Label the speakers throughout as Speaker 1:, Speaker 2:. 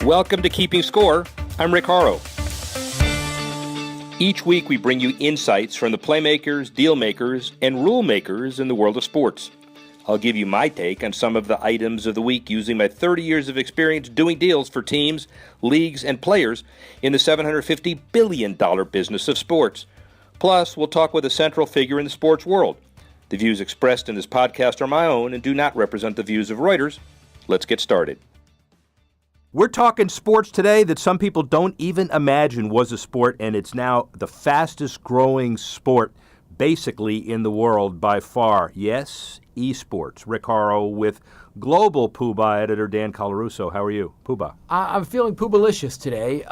Speaker 1: Welcome to Keeping Score. I'm Rick Horrow. Each week we bring you insights from the playmakers, deal makers, and rule makers in the world of sports. I'll give you my take on some of the items of the week using my 30 years of experience doing deals for teams, leagues, and players in the $750 billion business of sports. Plus, we'll talk with a central figure in the sports world. The views expressed in this podcast are my own and do not represent the views of Reuters. Let's get started. We're talking sports today that some people don't even imagine was a sport, and it's now the fastest growing sport basically in the world by far. Yes, esports. Rick Horrow with global Poobah editor Dan Colarusso. How are you, Poobah?
Speaker 2: I'm feeling Poobalicious today.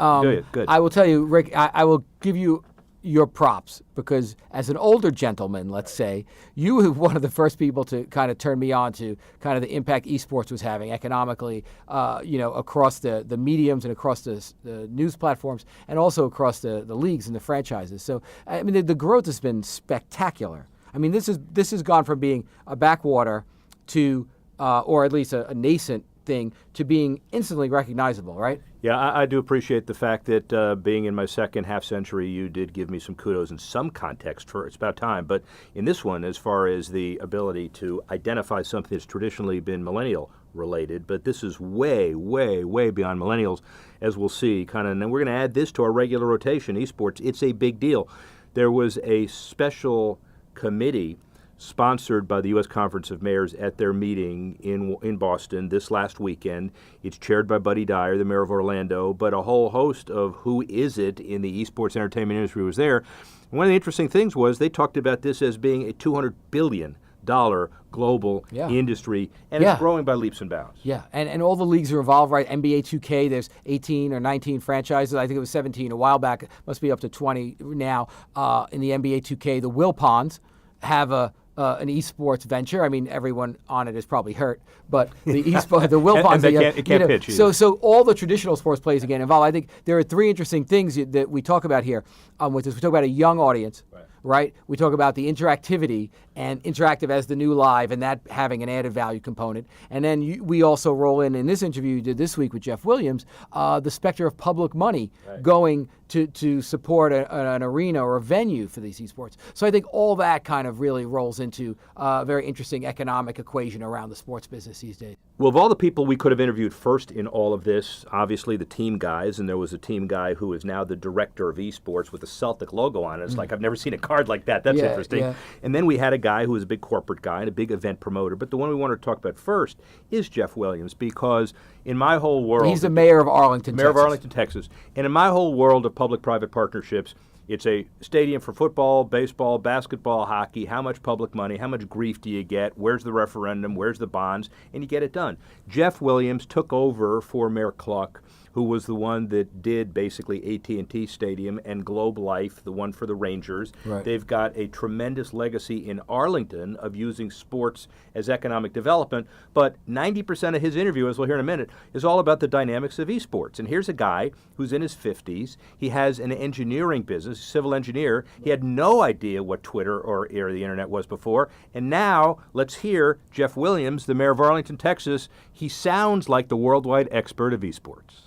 Speaker 1: Good.
Speaker 2: I will tell you, Rick, I will give you your props because as an older gentleman, let's say, you were one of the first people to kind of turn me on to kind of the impact esports was having economically, across the mediums and across the news platforms and also across the leagues and the franchises. So, I mean, the growth has been spectacular. I mean, this has gone from being a backwater to, or at least a nascent thing, to being instantly recognizable, right?
Speaker 1: Yeah, I do appreciate the fact that being in my second half century, you did give me some kudos in some context for it's about time. But in this one, as far as the ability to identify something that's traditionally been millennial related, but this is way, way, way beyond millennials, as we'll see. And then we're going to add this to our regular rotation, esports. It's a big deal. There was a special committee sponsored by the U.S. Conference of Mayors at their meeting in Boston this last weekend. It's chaired by Buddy Dyer, the mayor of Orlando, but a whole host of who is it in the esports entertainment industry was there. One of the interesting things was they talked about this as being a $200 billion global industry, and it's growing by leaps and bounds.
Speaker 2: Yeah, and all the leagues are involved, right? NBA 2K, there's 18 or 19 franchises. I think it was 17 a while back. It must be up to 20 now. In the NBA 2K, the Wilpons have an esports venture. I mean, everyone on it is probably hurt, but the esports, the Wilpons,
Speaker 1: it can't pitch.
Speaker 2: So all the traditional sports players again involved. I think there are three interesting things that we talk about here. With this, we talk about a young audience. Right? We talk about the interactivity and interactive as the new live and that having an added value component. And then we also roll in this interview you did this week with Jeff Williams, the specter of public money going to support an arena or a venue for these esports. So I think all that kind of really rolls into a very interesting economic equation around the sports business these days.
Speaker 1: Well, of all the people we could have interviewed first in all of this, obviously the team guys, and there was a team guy who is now the director of esports with the Celtic logo on it. It's like, I've never seen a card like that. That's interesting. Yeah. And then we had a guy who was a big corporate guy and a big event promoter. But the one we want to talk about first is Jeff Williams, because in my whole world...
Speaker 2: He's the mayor of Arlington, Texas.
Speaker 1: Mayor of Arlington, Texas. And in my whole world of public-private partnerships, it's a stadium for football, baseball, basketball, hockey. How much public money? How much grief do you get? Where's the referendum? Where's the bonds? And you get it done. Jeff Williams took over for Mayor Cluck, who was the one that did basically AT&T Stadium and Globe Life, the one for the Rangers. Right. They've got a tremendous legacy in Arlington of using sports as economic development, but 90% of his interview, as we'll hear in a minute, is all about the dynamics of esports. And here's a guy who's in his 50s. He has an engineering business, civil engineer. He had no idea what Twitter or the internet was before. And now let's hear Jeff Williams, the mayor of Arlington, Texas. He sounds like the worldwide expert of esports.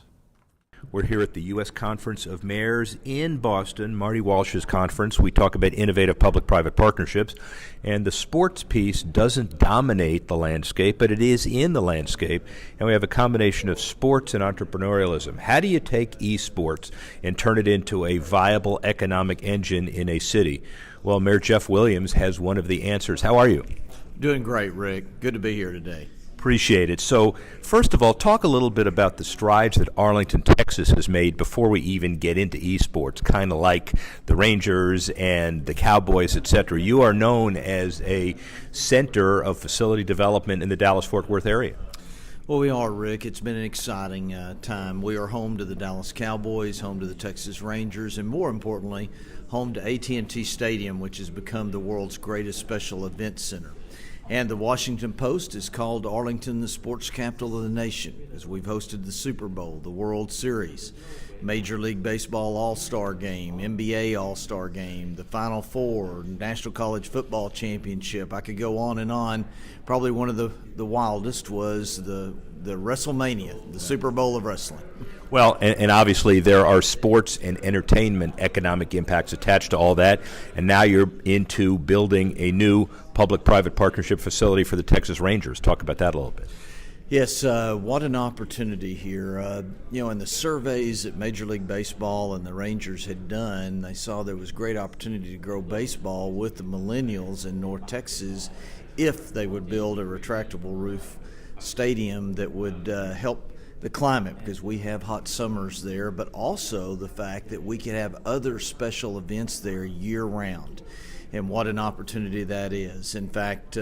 Speaker 1: We're here at the U.S. Conference of Mayors in Boston, Marty Walsh's conference. We talk about innovative public-private partnerships, and the sports piece doesn't dominate the landscape, but it is in the landscape, and we have a combination of sports and entrepreneurialism. How do you take esports and turn it into a viable economic engine in a city? Well, Mayor Jeff Williams has one of the answers. How are you?
Speaker 3: Doing great, Rick. Good to be here today.
Speaker 1: Appreciate it. So, first of all, talk a little bit about the strides that Arlington, Texas has made before we even get into esports, kind of like the Rangers and the Cowboys, et cetera. You are known as a center of facility development in the Dallas-Fort Worth area.
Speaker 3: Well, we are, Rick. It's been an exciting time. We are home to the Dallas Cowboys, home to the Texas Rangers, and more importantly, home to AT&T Stadium, which has become the world's greatest special events center. And the Washington Post has called Arlington the sports capital of the nation, as we've hosted the Super Bowl, the World Series. Major League Baseball All-Star Game, NBA All-Star Game, the Final Four, National College Football Championship. I could go on and on. Probably one of the wildest was the WrestleMania, the Super Bowl of wrestling.
Speaker 1: Well, and obviously there are sports and entertainment economic impacts attached to all that, and now you're into building a new public-private partnership facility for the Texas Rangers. Talk about that a little bit.
Speaker 3: Yes, what an opportunity here. In the surveys that Major League Baseball and the Rangers had done, they saw there was great opportunity to grow baseball with the millennials in North Texas if they would build a retractable roof stadium that would help the climate, because we have hot summers there, but also the fact that we could have other special events there year-round. And what an opportunity that is. In fact,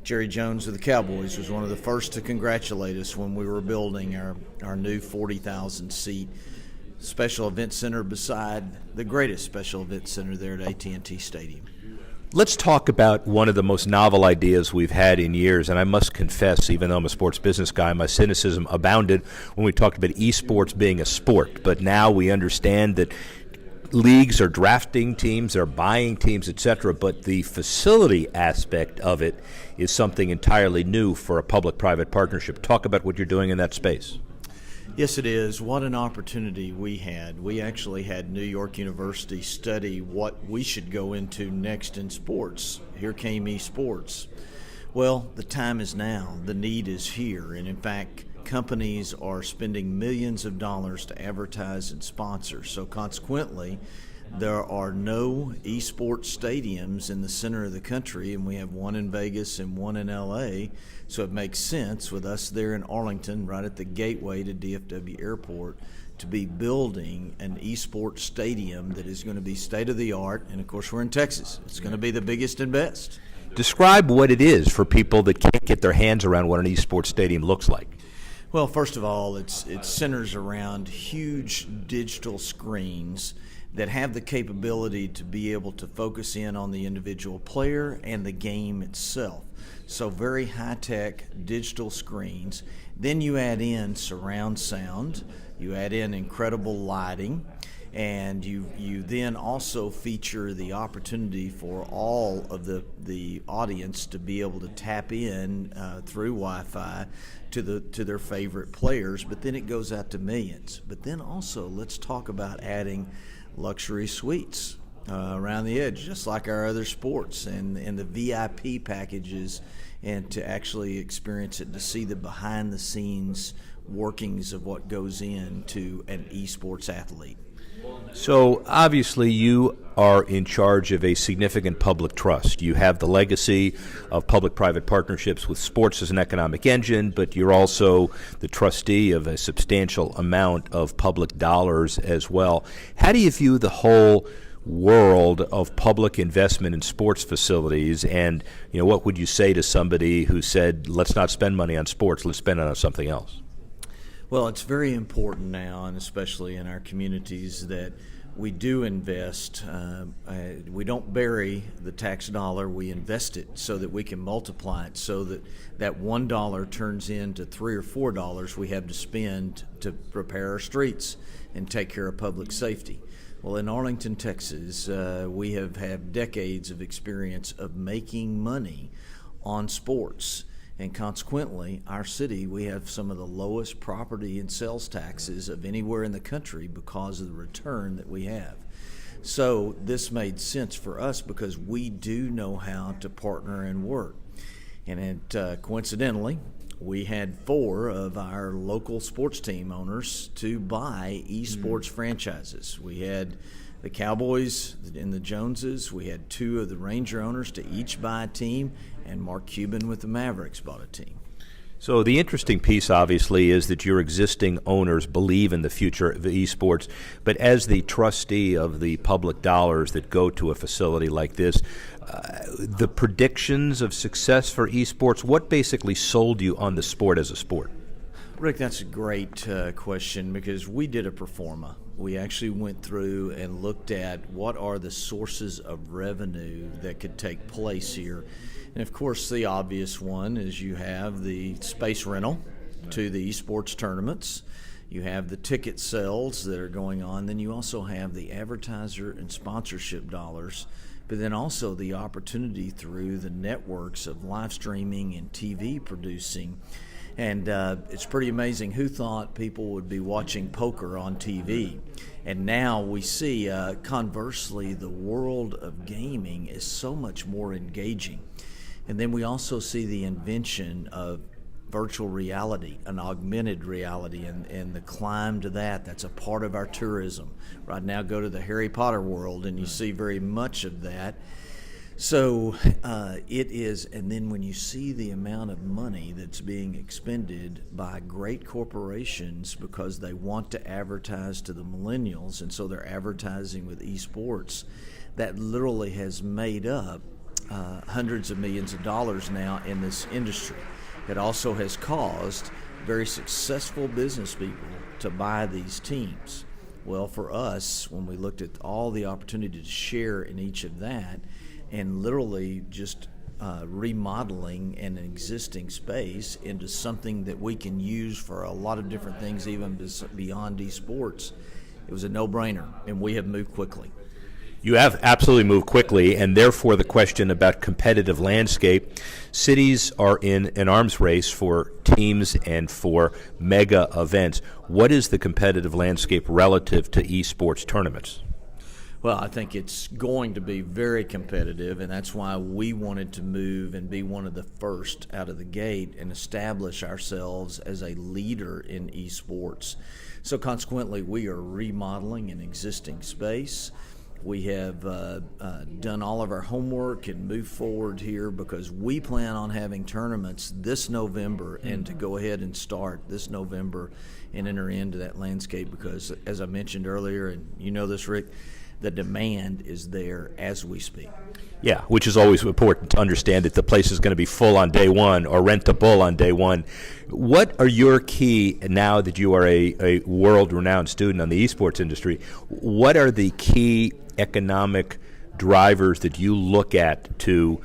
Speaker 3: Jerry Jones of the Cowboys was one of the first to congratulate us when we were building our new 40,000-seat special event center beside the greatest special event center there at AT&T Stadium.
Speaker 1: Let's talk about one of the most novel ideas we've had in years, and I must confess, even though I'm a sports business guy, my cynicism abounded when we talked about esports being a sport. But now we understand that leagues are drafting teams, they're buying teams, etc., but the facility aspect of it is something entirely new for a public-private partnership. Talk about what you're doing in that space.
Speaker 3: Yes, it is. What an opportunity we had. We actually had New York University study what we should go into next in sports. Here came esports. Well, the time is now. The need is here. And in fact, companies are spending millions of dollars to advertise and sponsor. So consequently, there are no esports stadiums in the center of the country, and we have one in Vegas and one in LA. So it makes sense with us there in Arlington, right at the gateway to DFW Airport, to be building an esports stadium that is going to be state-of-the-art. And of course, we're in Texas. It's going to be the biggest and best.
Speaker 1: Describe what it is for people that can't get their hands around what an esports stadium looks like.
Speaker 3: Well, first of all, it centers around huge digital screens that have the capability to be able to focus in on the individual player and the game itself. So very high-tech digital screens. Then you add in surround sound, you add in incredible lighting, and you then also feature the opportunity for all of the audience to be able to tap in through Wi-Fi to their favorite players. But then it goes out to millions. But then also let's talk about adding luxury suites around the edge, just like our other sports, and the VIP packages, and to actually experience it, to see the behind-the-scenes workings of what goes into an esports athlete.
Speaker 1: So obviously you are in charge of a significant public trust. You have the legacy of public-private partnerships with sports as an economic engine, but you're also the trustee of a substantial amount of public dollars as well. How do you view the whole world of public investment in sports facilities, and what would you say to somebody who said, let's not spend money on sports, let's spend it on something else?
Speaker 3: Well, it's very important now, and especially in our communities, that we do invest. We don't bury the tax dollar, we invest it so that we can multiply it, so that $1 turns into $3 or $4 we have to spend to repair our streets and take care of public safety. Well, in Arlington, Texas, we have had decades of experience of making money on sports. And consequently, our city, we have some of the lowest property and sales taxes of anywhere in the country because of the return that we have. So this made sense for us because we do know how to partner and work. And coincidentally, we had 4 of our local sports team owners to buy esports franchises. We had the Cowboys and the Joneses. We had 2 of the Ranger owners to each buy a team, and Mark Cuban with the Mavericks bought a team.
Speaker 1: So the interesting piece, obviously, is that your existing owners believe in the future of esports, but as the trustee of the public dollars that go to a facility like this, the predictions of success for esports, what basically sold you on the sport as a sport?
Speaker 3: Rick, that's a great question, because we did a pro forma. We actually went through and looked at what are the sources of revenue that could take place here. And of course, the obvious one is you have the space rental to the esports tournaments. You have the ticket sales that are going on. Then you also have the advertiser and sponsorship dollars, but then also the opportunity through the networks of live streaming and TV producing. And it's pretty amazing. Who thought people would be watching poker on TV? And now we see, conversely, the world of gaming is so much more engaging. And then we also see the invention of virtual reality, an augmented reality, and the climb to that. That's a part of our tourism. Right now, go to the Harry Potter world, and you see very much of that. So it is, and then when you see the amount of money that's being expended by great corporations because they want to advertise to the millennials, and so they're advertising with esports, that literally has made up hundreds of millions of dollars now in this industry. It also has caused very successful business people to buy these teams. Well, for us, when we looked at all the opportunity to share in each of that, and literally just remodeling an existing space into something that we can use for a lot of different things, even beyond esports, it was a no-brainer, and we have moved quickly.
Speaker 1: You have absolutely moved quickly, and therefore the question about competitive landscape. Cities are in an arms race for teams and for mega events. What is the competitive landscape relative to esports tournaments?
Speaker 3: Well, I think it's going to be very competitive, and that's why we wanted to move and be one of the first out of the gate and establish ourselves as a leader in esports. So consequently, we are remodeling an existing space. We have done all of our homework and moved forward here because we plan on having tournaments this November and to go ahead and start this November and enter into that landscape because, as I mentioned earlier, and you know this, Rick, the demand is there as we speak.
Speaker 1: Yeah, which is always important to understand that the place is going to be full on day one or rent to bull on day one. What are your key, now that you are a world-renowned student on the esports industry, what are the key economic drivers that you look at to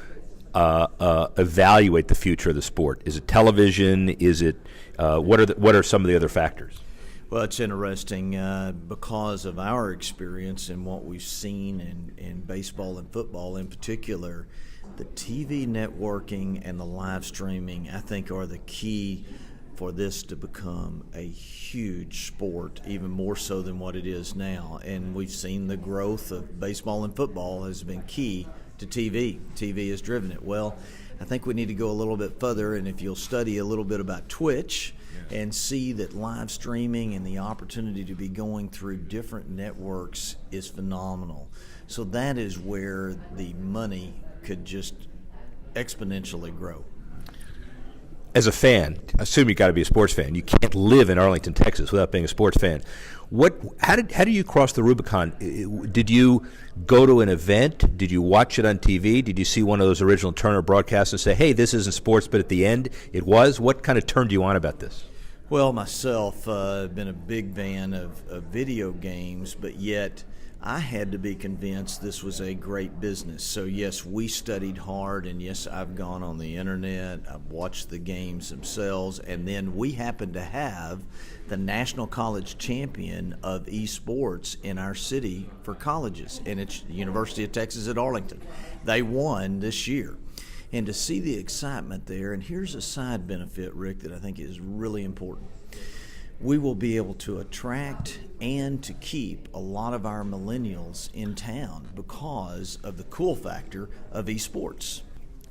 Speaker 1: evaluate the future of the sport? Is it television? Is it what are some of the other factors?
Speaker 3: Well, it's interesting because of our experience and what we've seen in baseball and football in particular. The TV networking and the live streaming, I think, are the key for this to become a huge sport, even more so than what it is now. And we've seen the growth of baseball and football has been key to TV. TV has driven it. Well, I think we need to go a little bit further, and if you'll study a little bit about Twitch, and see that live streaming and the opportunity to be going through different networks is phenomenal. So that is where the money could just exponentially grow.
Speaker 1: As a fan, assume you got to be a sports fan. You can't live in Arlington, Texas without being a sports fan. How do you cross the Rubicon? Did you go to an event? Did you watch it on TV? Did you see one of those original Turner broadcasts and say, hey, this isn't sports, but at the end it was? What kind of turned you on about this?
Speaker 3: Well, myself, I've been a big fan of video games, but yet I had to be convinced this was a great business. So yes, we studied hard, and yes, I've gone on the internet, I've watched the games themselves, and then we happened to have the National College Champion of Esports in our city for colleges, and it's the University of Texas at Arlington. They won this year. And to see the excitement there, and here's a side benefit, Rick, that I think is really important. We will be able to attract and to keep a lot of our millennials in town because of the cool factor of esports.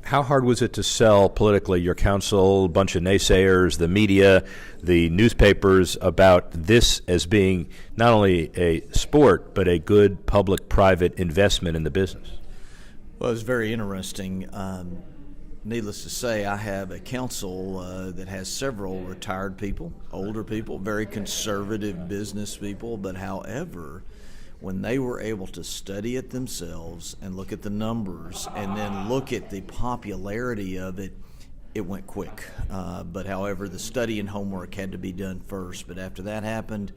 Speaker 1: How hard was it to sell politically your council, a bunch of naysayers, the media, the newspapers about this as being not only a sport but a good public-private investment in the business?
Speaker 3: Well, it was very interesting. Needless to say, I have a council that has several retired people, older people, very conservative business people, but however, when they were able to study it themselves and look at the numbers and then look at the popularity of it, it went quick. But however, the study and homework had to be done first. But after that happened,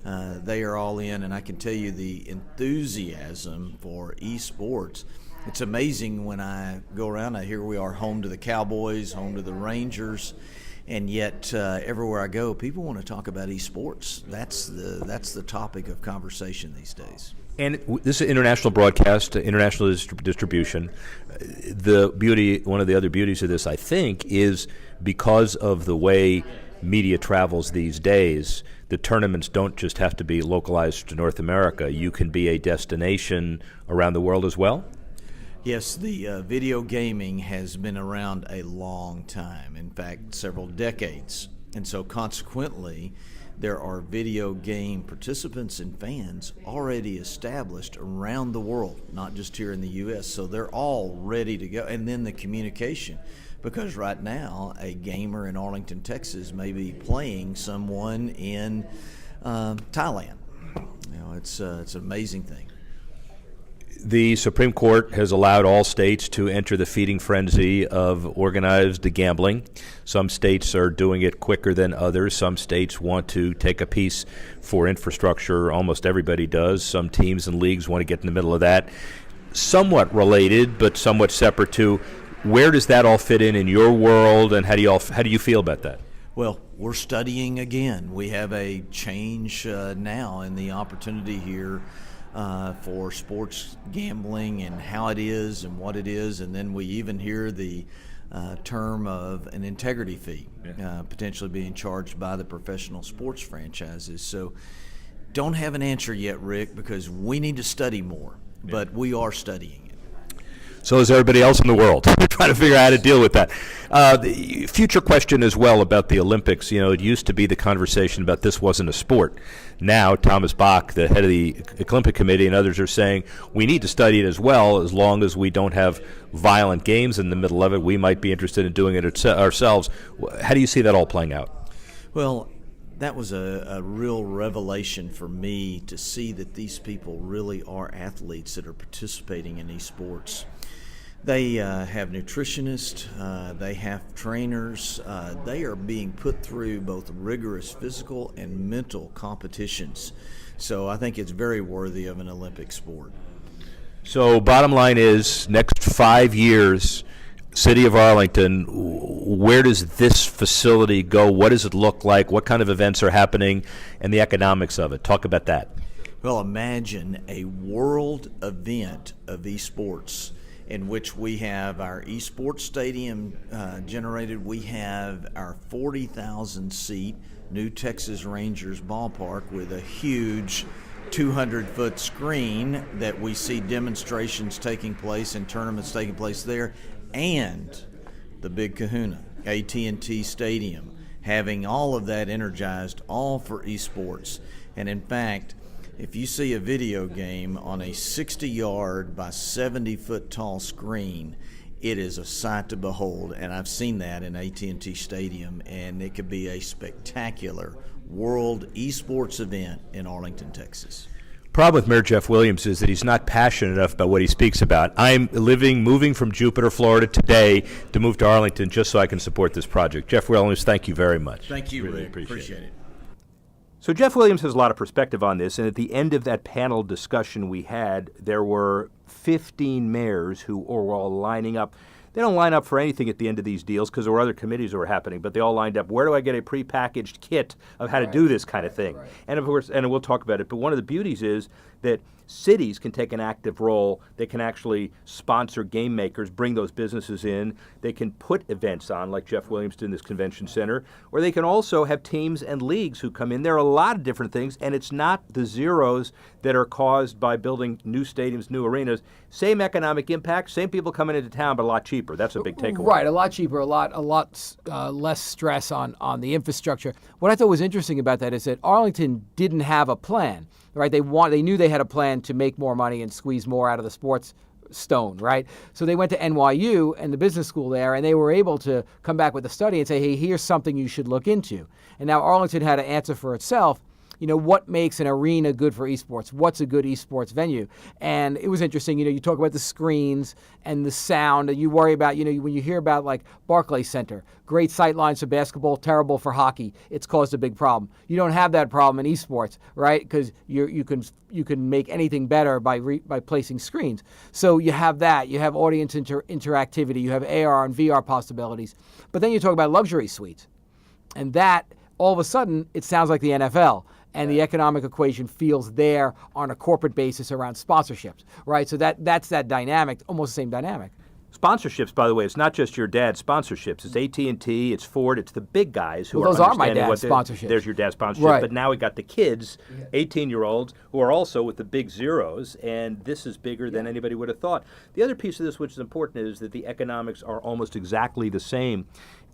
Speaker 3: they are all in, and I can tell you the enthusiasm for esports. It's amazing when I go around, I hear we are home to the Cowboys, home to the Rangers, And yet, everywhere I go, people want to talk about esports. That's the topic of conversation these days.
Speaker 1: And this is international broadcast, international distribution. One of the other beauties of this, I think, is because of the way media travels these days, the tournaments don't just have to be localized to North America. You can be a destination around the world as well?
Speaker 3: Yes, the video gaming has been around a long time, in fact, several decades. And so consequently, there are video game participants and fans already established around the world, not just here in the U.S., so they're all ready to go. And then the communication, because right now a gamer in Arlington, Texas may be playing someone in Thailand. It's an amazing thing.
Speaker 1: The Supreme Court has allowed all states to enter the feeding frenzy of organized gambling. Some states are doing it quicker than others. Some states want to take a piece for infrastructure. Almost everybody does. Some teams and leagues want to get in the middle of that. Somewhat related, but somewhat separate too. Where does that all fit in your world, and how do you feel about that?
Speaker 3: Well, we're studying again. We have a change now in the opportunity here for sports gambling and how it is and what it is, and then we even hear the term of an integrity fee potentially being charged by the professional sports franchises. So don't have an answer yet, Rick, because we need to study more, but we are studying it.
Speaker 1: So is everybody else in the world. We're trying to figure out how to deal with that. The future question as well about the Olympics. It used to be the conversation about this wasn't a sport. Now, Thomas Bach, the head of the Olympic Committee, and others are saying we need to study it as well. As long as we don't have violent games in the middle of it, we might be interested in doing it ourselves. How do you see that all playing out?
Speaker 3: Well, that was a real revelation for me to see that these people really are athletes that are participating in esports. They have nutritionists, they have trainers, they are being put through both rigorous physical and mental competitions. So I think it's very worthy of an Olympic sport.
Speaker 1: So bottom line is, next 5 years, City of Arlington, where does this facility go? What does it look like? What kind of events are happening, and the economics of it? Talk about that.
Speaker 3: Well, imagine a world event of esports in which we have our esports stadium generated. We have our 40,000-seat new Texas Rangers ballpark with a huge 200-foot screen that we see demonstrations taking place and tournaments taking place there, and the big kahuna, AT&T Stadium, having all of that energized, all for esports. And in fact, if you see a video game on a 60-yard by 70-foot tall screen, it is a sight to behold, and I've seen that in AT&T Stadium, and it could be a spectacular world esports event in Arlington, Texas.
Speaker 1: Problem with Mayor Jeff Williams is that he's not passionate enough about what he speaks about. I'm moving from Jupiter, Florida today to move to Arlington just so I can support this project. Jeff Williams, thank you very much.
Speaker 3: Thank you,
Speaker 1: really
Speaker 3: Rick. Appreciate it.
Speaker 1: So Jeff Williams has a lot of perspective on this, and at the end of that panel discussion we had, there were 15 mayors who were all lining up. They don't line up for anything at the end of these deals because there were other committees that were happening, but they all lined up. Where do I get a prepackaged kit of how to do this kind of thing? Right. And of course, and we'll talk about it, but one of the beauties is that cities can take an active role. They can actually sponsor game makers, bring those businesses in. They can put events on, like Jeff Williams did in this convention center, or they can also have teams and leagues who come in. There are a lot of different things, and it's not the zeros that are caused by building new stadiums, new arenas. Same economic impact, same people coming into town, but a lot cheaper. That's a big takeaway.
Speaker 2: Right, a lot cheaper, a lot less stress on the infrastructure. What I thought was interesting about that is that Arlington didn't have a plan. Right, they knew they had a plan to make more money and squeeze more out of the sports stone, right? So they went to NYU and the business school there, and they were able to come back with a study and say, hey, here's something you should look into. And now Arlington had to answer for itself, what makes an arena good for esports? What's a good esports venue? And it was interesting, you talk about the screens and the sound, and you worry about, when you hear about like Barclays Center, great sight lines for basketball, terrible for hockey. It's caused a big problem. You don't have that problem in esports, right? Because you can make anything better by placing screens. So you have that. You have audience interactivity. You have AR and VR possibilities. But then you talk about luxury suites. And that, all of a sudden, it sounds like the NFL. And the economic equation feels there on a corporate basis around sponsorships, right? So that's that dynamic, almost the same dynamic.
Speaker 1: Sponsorships, by the way, it's not just your dad's sponsorships. It's AT&T, it's Ford, it's the big guys who
Speaker 2: those
Speaker 1: are
Speaker 2: are my
Speaker 1: understanding
Speaker 2: dad's sponsorships.
Speaker 1: There's your dad's sponsorship.
Speaker 2: Right.
Speaker 1: But now we got the kids, 18-year-olds, who are also with the big zeros, and this is bigger than anybody would have thought. The other piece of this which is important is that the economics are almost exactly the same.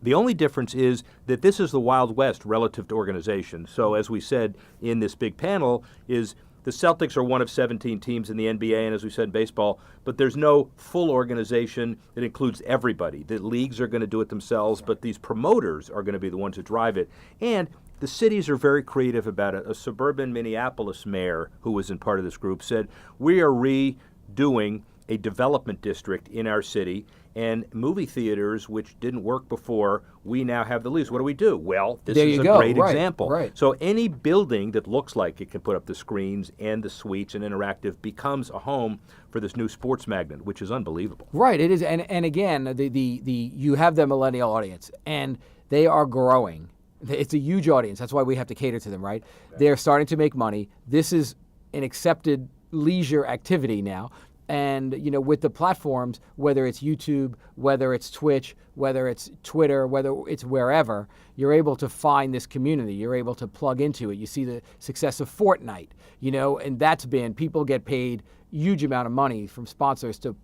Speaker 1: The only difference is that this is the Wild West relative to organization. So as we said in this big panel is the Celtics are one of 17 teams in the NBA, and as we said in baseball, but there's no full organization that includes everybody. The leagues are going to do it themselves, but these promoters are going to be the ones who drive it. And the cities are very creative about it. A suburban Minneapolis mayor who was in part of this group said, we are redoing a development district in our city, and movie theaters, which didn't work before, we now have the lease. What do we do? Well, this is a great example.
Speaker 2: Right.
Speaker 1: So any building that looks like it can put up the screens and the suites and interactive becomes a home for this new sports magnet, which is unbelievable.
Speaker 2: Right, it is. And again, the you have the millennial audience, and they are growing. It's a huge audience. That's why we have to cater to them, right? They're starting to make money. This is an accepted leisure activity now. And, with the platforms, whether it's YouTube, whether it's Twitch, whether it's Twitter, whether it's wherever, you're able to find this community. You're able to plug into it. You see the success of Fortnite, and that's been, people get paid huge amount of money from sponsors to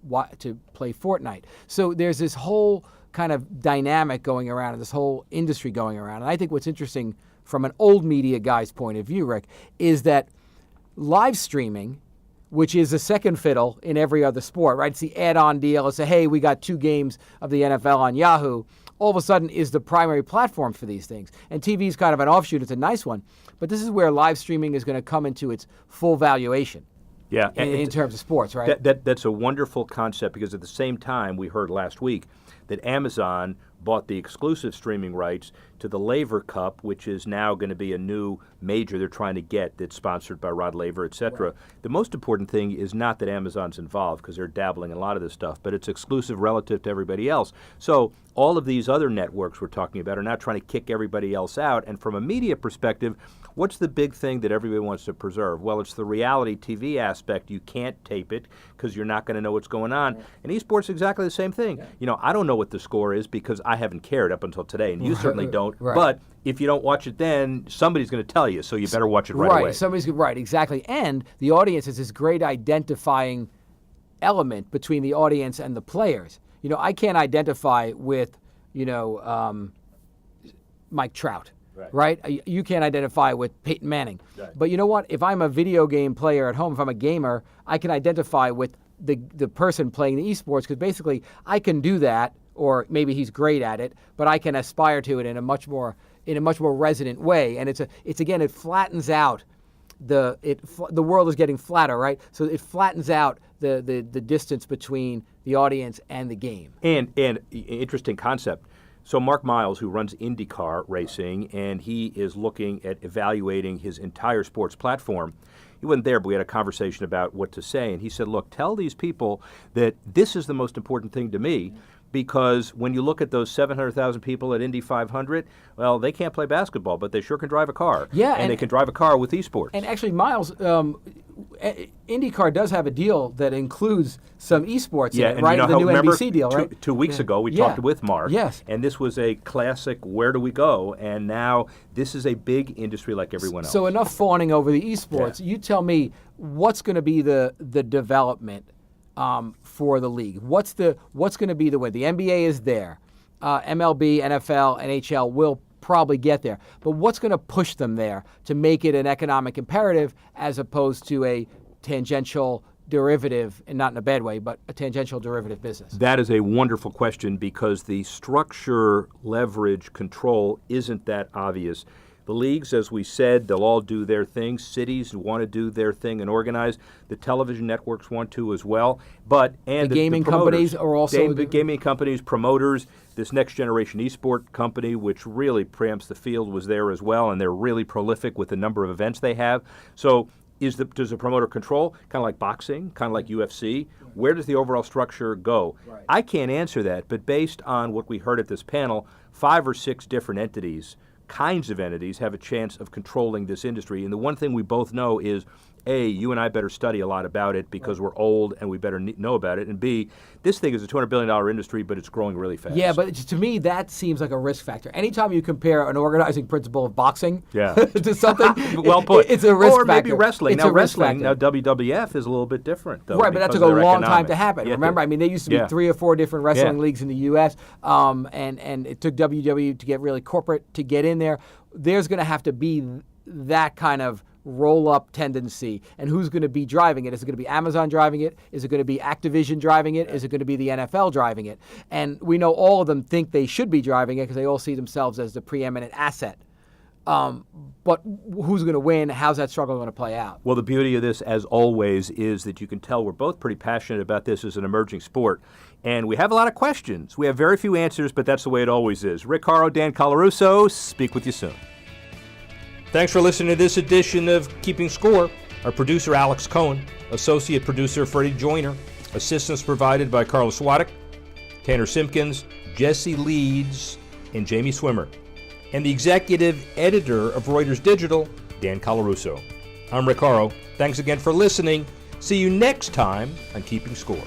Speaker 2: play Fortnite. So there's this whole kind of dynamic going around and this whole industry going around. And I think what's interesting from an old media guy's point of view, Rick, is that live streaming, which is a second fiddle in every other sport, right? It's the add-on deal. It's hey, we got 2 games of the NFL on Yahoo. All of a sudden is the primary platform for these things. And TV is kind of an offshoot. It's a nice one. But this is where live streaming is going to come into its full valuation.
Speaker 1: Yeah,
Speaker 2: in terms of sports, right?
Speaker 1: That's a wonderful concept because at the same time, we heard last week that Amazon bought the exclusive streaming rights to the Laver Cup, which is now going to be a new major they're trying to get that's sponsored by Rod Laver, et cetera. Right. The most important thing is not that Amazon's involved because they're dabbling in a lot of this stuff, but it's exclusive relative to everybody else. So all of these other networks we're talking about are now trying to kick everybody else out. And from a media perspective, what's the big thing that everybody wants to preserve? Well, it's the reality TV aspect. You can't tape it because you're not going to know what's going on. Yeah. And esports is exactly the same thing. Yeah. I don't know what the score is because I haven't cared up until today, and you certainly don't. Right. But if you don't watch it then, somebody's going to tell you, so you better watch it right away.
Speaker 2: Right, exactly. And the audience is this great identifying element between the audience and the players. I can't identify with, Mike Trout. Right? You can't identify with Peyton Manning. Right. But you know what? If I'm a video game player at home, if I'm a gamer, I can identify with the person playing the esports because basically I can do that, or maybe he's great at it, but I can aspire to it in a much more resonant way. And it flattens out the world is getting flatter, right? So it flattens out the distance between the audience and the game.
Speaker 1: And interesting concept. So Mark Miles, who runs IndyCar racing, and he is looking at evaluating his entire sports platform. He wasn't there, but we had a conversation about what to say, and he said, look, tell these people that this is the most important thing to me, because when you look at those 700,000 people at Indy 500, well, they can't play basketball, but they sure can drive a car.
Speaker 2: Yeah,
Speaker 1: and they can drive a car with esports.
Speaker 2: And actually, Miles, IndyCar does have a deal that includes some esports in it, right? The new NBC deal, right?
Speaker 1: 2 weeks ago, we talked with Mark.
Speaker 2: Yes.
Speaker 1: And this was a classic, where do we go? And now this is a big industry like everyone else.
Speaker 2: So enough fawning over the esports. Yeah. You tell me, what's going to be the development for the league? What's going to be the way? The NBA is there. MLB, NFL, NHL will probably get there. But what's going to push them there to make it an economic imperative as opposed to a tangential derivative, and not in a bad way, but a tangential derivative business?
Speaker 1: That is a wonderful question because the structure, leverage, control isn't that obvious. The leagues, as we said, they'll all do their thing. Cities want to do their thing and organize. The television networks want to as well. But the
Speaker 2: gaming companies are also
Speaker 1: gaming companies, promoters. This next generation esport company, which really preempts the field, was there as well, and they're really prolific with the number of events they have. So does the promoter control, kind of like boxing, kind of like UFC? Where does the overall structure go? Right. I can't answer that, but based on what we heard at this panel, 5 or 6 different entities kinds of entities have a chance of controlling this industry. And the one thing we both know is, A, you and I better study a lot about it because we're old and we better know about it. And B, this thing is a $200 billion industry, but it's growing really fast.
Speaker 2: Yeah, but to me, that seems like a risk factor. Anytime you compare an organizing principle of boxing
Speaker 1: Yeah.
Speaker 2: to something,
Speaker 1: well put.
Speaker 2: it's a risk factor.
Speaker 1: Or maybe wrestling.
Speaker 2: It's
Speaker 1: now,
Speaker 2: a risk
Speaker 1: wrestling, now
Speaker 2: factor.
Speaker 1: WWF is a little bit different, though.
Speaker 2: Right, but that
Speaker 1: because
Speaker 2: took a
Speaker 1: of their
Speaker 2: long time
Speaker 1: economics.
Speaker 2: to happen.
Speaker 1: Yeah, it
Speaker 2: Remember,
Speaker 1: did.
Speaker 2: I mean, there used to be
Speaker 1: Yeah.
Speaker 2: 3 or 4 different wrestling
Speaker 1: Yeah.
Speaker 2: leagues in the U.S., and it took WWE to get really corporate to get in there. There's going to have to be that kind of roll-up tendency, and who's going to be driving it? Is it going to be Amazon driving it? Is it going to be Activision driving it? Is it going to be the NFL driving it? And we know all of them think they should be driving it because they all see themselves as the preeminent asset. But who's going to win? How's that struggle going to play out?
Speaker 1: Well, the beauty of this, as always, is that you can tell we're both pretty passionate about this as an emerging sport. And we have a lot of questions. We have very few answers, but that's the way it always is. Rick Horrow, Dan Colarusso, speak with you soon. Thanks for listening to this edition of Keeping Score. Our producer, Alex Cohen. Associate producer, Freddie Joyner. Assistance provided by Carlos Waddick, Tanner Simpkins, Jesse Leeds, and Jamie Swimmer. And the executive editor of Reuters Digital, Dan Colarusso. I'm Rick Horrow. Thanks again for listening. See you next time on Keeping Score.